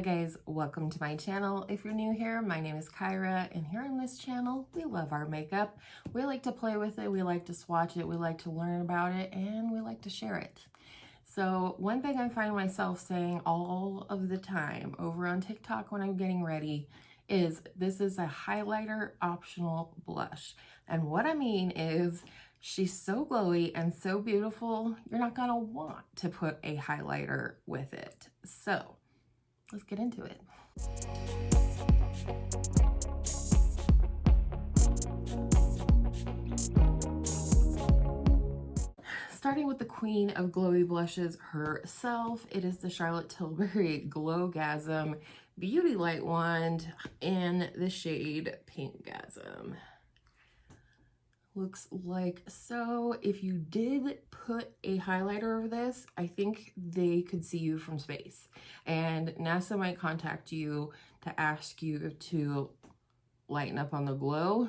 guys, welcome to my channel. If you're new here, my name is Kyra, and here on this channel, we love our makeup. We like to play with it, we like to swatch it, we like to learn about it, and we like to share it. So one thing I find myself saying all of the time over on TikTok when I'm getting ready is this is a highlighter optional blush. And what I mean is she's so glowy and so beautiful, you're not gonna want to put a highlighter with it. So let's get into it. Starting with the queen of glowy blushes herself, it is the Charlotte Tilbury Pinkgasm Beauty Light Wand in the shade Pinkgasm. Looks like so. If you did put a highlighter over this, I think they could see you from space. And NASA might contact you to ask you to lighten up on the glow.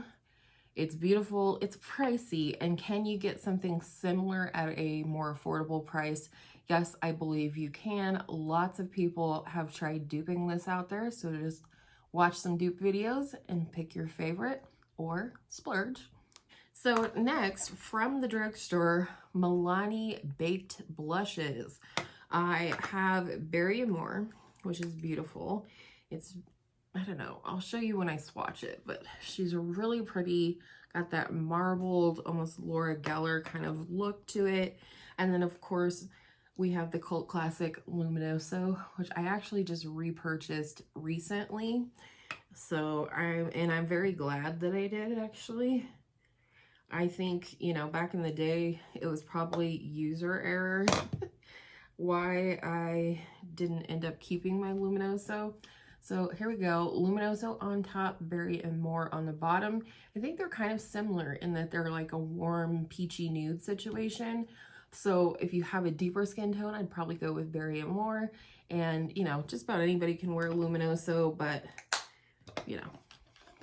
It's beautiful, it's pricey, and can you get something similar at a more affordable price? Yes, I believe you can. Lots of people have tried duping this out there, so just watch some dupe videos and pick your favorite or splurge. So next, from the drugstore, Milani Baked Blushes. I have Berry Amore, which is beautiful. It's, I don't know, I'll show you when I swatch it, but she's really pretty, got that marbled, almost Laura Geller kind of look to it. And then of course, we have the cult classic Luminoso, which I actually just repurchased recently. So I'm very glad that I did actually. I think, you know, back in the day, it was probably user error why I didn't end up keeping my Luminoso. So here we go, Luminoso on top, Berry and More on the bottom. I think they're kind of similar in that they're like a warm peachy nude situation. So if you have a deeper skin tone, I'd probably go with Berry and More. And you know, just about anybody can wear Luminoso, but you know,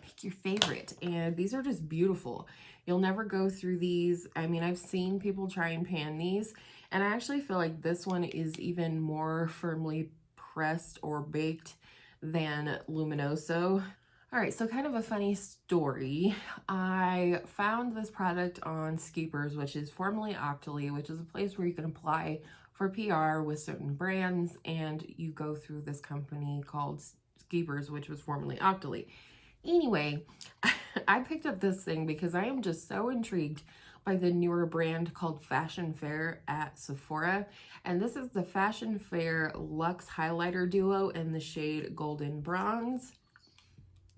pick your favorite. And these are just beautiful. You'll never go through these. I mean, I've seen people try and pan these, and I actually feel like this one is even more firmly pressed or baked than Luminoso. All right, so kind of a funny story. I found this product on Skeepers, which is formerly Octoly, which is a place where you can apply for PR with certain brands, and you go through this company called Skeepers, which was formerly Octoly. Anyway, I picked up this thing because I am just so intrigued by the newer brand called Faire at Sephora. And this is the Faire Luxe Highlighter Duo in the shade Golden Bronze.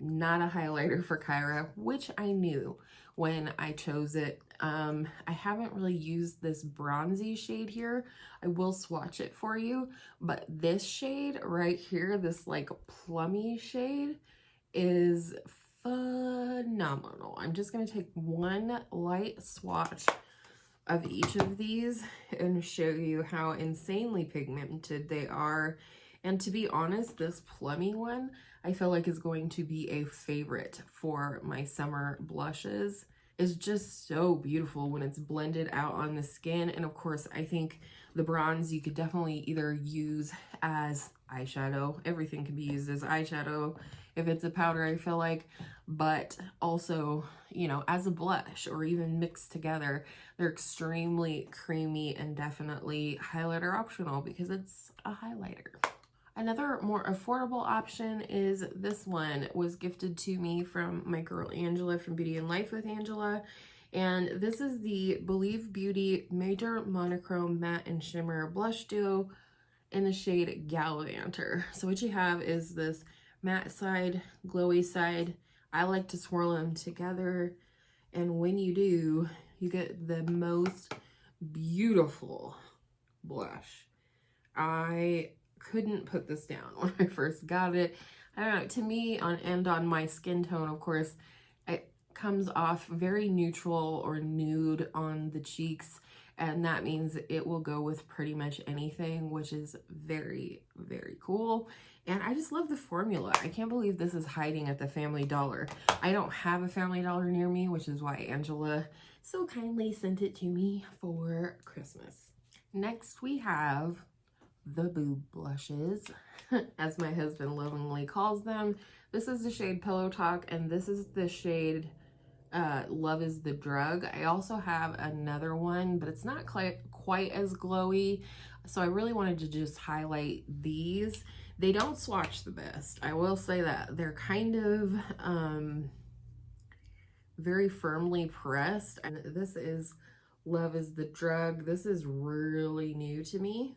Not a highlighter for Kyra, which I knew when I chose it. I haven't really used this bronzy shade here. I will swatch it for you, but this shade right here, this like plummy shade, is phenomenal. I'm just going to take one light swatch of each of these and show you how insanely pigmented they are. And to be honest, this plummy one I feel like is going to be a favorite for my summer blushes. It's just so beautiful when it's blended out on the skin. And of course, I think the bronze you could definitely either use as eyeshadow. Everything can be used as eyeshadow if it's a powder, I feel like, but also, you know, as a blush or even mixed together. They're extremely creamy and definitely highlighter optional because it's a highlighter. Another more affordable option is this one. It was gifted to me from my girl Angela from Beauty and Life with Angela. And this is the Beauty Major Monochrome Matte and Shimmer Blush Duo in the shade Gallivantor. So what you have is this matte side, glowy side. I like to swirl them together. And when you do, you get the most beautiful blush. I couldn't put this down when I first got it. I don't know, to me, on my skin tone, of course, it comes off very neutral or nude on the cheeks, and that means it will go with pretty much anything, which is very, very cool. And I just love the formula. I can't believe this is hiding at the Family Dollar. I don't have a Family Dollar near me, which is why Angela so kindly sent it to me for Christmas. Next we have the boob blushes, as my husband lovingly calls them. This is the shade Pillow Talk, and this is the shade Love is the Drug. I also have another one, but it's not quite as glowy, so I really wanted to just highlight these. They don't swatch the best, I will say that. They're kind of very firmly pressed, and this is Love is the Drug. This is really new to me,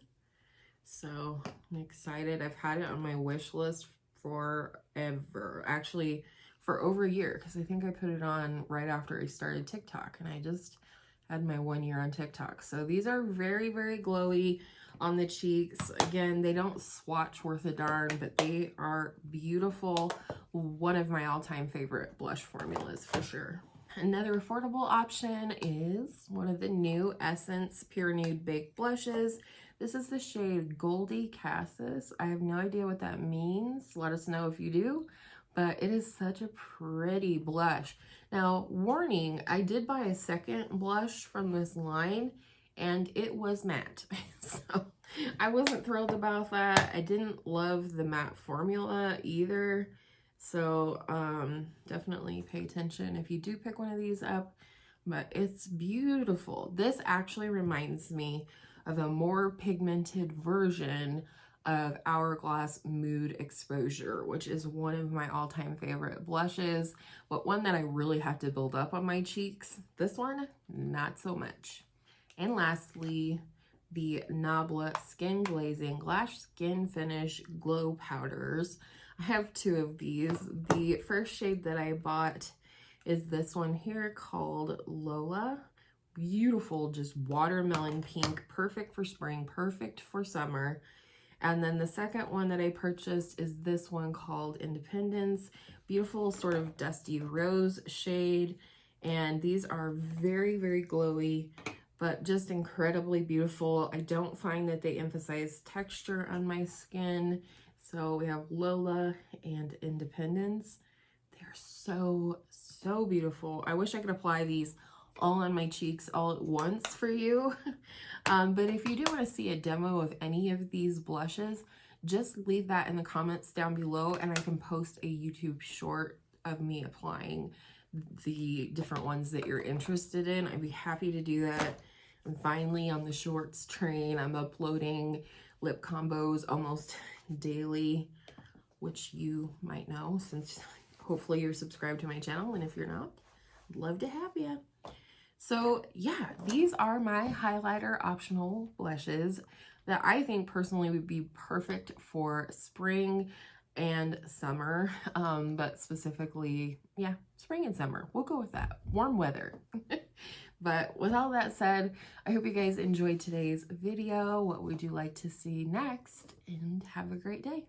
so I'm excited. I've had it on my wish list forever, actually for over a year, because I think I put it on right after I started TikTok, and I just had my 1 year on TikTok. So these are very, very glowy on the cheeks. Again, they don't swatch worth a darn, but they are beautiful. One of my all-time favorite blush formulas for sure. Another affordable option is one of the new Essence Pure Nude Baked Blushes. This is the shade Goldy Cassis. I have no idea what that means. Let us know if you do, but it is such a pretty blush. Now, warning, I did buy a second blush from this line, and it was matte. So I wasn't thrilled about that. I didn't love the matte formula either. So definitely pay attention if you do pick one of these up, but it's beautiful. This actually reminds me of a more pigmented version of Hourglass Mood Exposure, which is one of my all-time favorite blushes, but one that I really had to build up on my cheeks. This one, not so much. And lastly, the Nabla Skin Glazing Glass Skin Finish Glow Powders. I have two of these. The first shade that I bought is this one here called Lola. Beautiful, just watermelon pink, perfect for spring, perfect for summer. And then the second one that I purchased is this one called Independence. Beautiful sort of dusty rose shade. And these are very, very glowy, but just incredibly beautiful. I don't find that they emphasize texture on my skin. So we have Lola and Independence. They're so, so beautiful. I wish I could apply these all on my cheeks all at once for you. But if you do want to see a demo of any of these blushes, just leave that in the comments down below, and I can post a YouTube short of me applying the different ones that you're interested in. I'd be happy to do that. And finally, on the shorts train, I'm uploading lip combos almost daily, which you might know since hopefully you're subscribed to my channel, and if you're not, I'd love to have you. So yeah, these are my highlighter optional blushes that I think personally would be perfect for spring and summer, but specifically, yeah, spring and summer. We'll go with that. Warm weather. But with all that said, I hope you guys enjoyed today's video. What would you like to see next? And have a great day.